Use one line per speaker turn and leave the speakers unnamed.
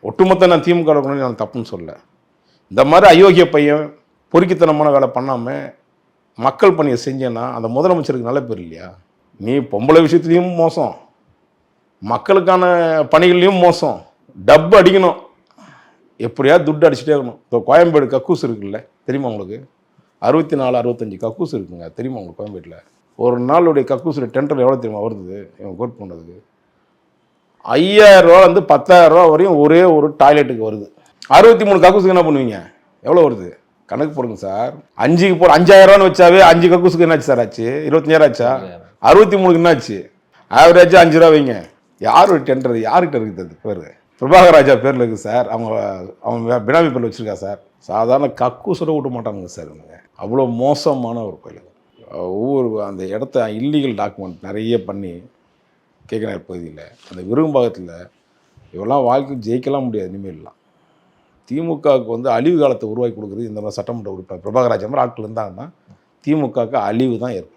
ஒட்டுமொத்த நான் திமுக நான் தப்புன்னு சொல்ல. இந்த மாதிரி அயோக்கிய பையன் பொறுக்கித்தனமான வேலை பண்ணாமல் மக்கள் பணியை செஞ்சேன்னா அந்த முதலமைச்சருக்கு நல்ல பேர் இல்லையா? நீ பொம்பளை விஷயத்துலேயும் மோசம், மக்களுக்கான பணிகள்லையும் மோசம். டப்பு அடிக்கணும், எப்படியா துட்டு அடிச்சுட்டே இருக்கணும். இப்போ கோயம்பேடு கக்கூஸ் இருக்குல்ல, தெரியுமா உங்களுக்கு? 64 65 கக்கூஸ் இருக்குங்க, தெரியுமா உங்களுக்கு? கோயம்பேட்டில் ஒரு நாளுடைய கக்கூஸுடைய டெண்டர் எவ்வளோ தெரியுமா வருது? இவங்க கோட் பண்ணதுக்கு 5000 ரூபாலேருந்து 10,000 ரூபா வரையும் ஒரே ஒரு டாய்லெட்டுக்கு வருது. 63 கக்கூஸுக்கு என்ன பண்ணுவீங்க? எவ்வளோ வருது கணக்கு போடுங்க சார். 5க்கு 5000 ரூபான்னு வச்சாவே 5 கக்கூஸுக்கு என்னாச்சு சார் ஆச்சு? 25,000 ஆச்சா? 63க்கு என்னாச்சு? ஆவரேஜாக 5 ரூபா வைங்க. யாரோட டெண்டர்? யார்கிட்ட இருக்குது அது பேர்? பிரபாகர் ராஜா பேரில் இருக்குது சார். அவங்க பினாமி பேரில் வச்சுருக்கா சார். சாதாரண கக்கூஸோட விட மாட்டானுங்க சார். இவங்க அவ்வளோ மோசமான ஒரு கோயில். ஒவ்வொரு அந்த இடத்த இல்லீகல் டாக்குமெண்ட் நிறைய பண்ணி கேட்குறார் பகுதியில். அந்த விரும்பாகத்தில் இவெல்லாம் வாழ்க்கை ஜெயிக்கலாம் முடியாது இனிமேல்லாம். திமுகவுக்கு அழிவு காலத்தை உருவாக்கி கொடுக்குறது இந்த மாதிரி சட்டமன்ற உறுப்பினர் பிரபாகர் ராஜா மாதிரி ஆட்கள் இருந்தாங்கன்னா திமுகவுக்கு அழிவு தான் ஏற்படும்.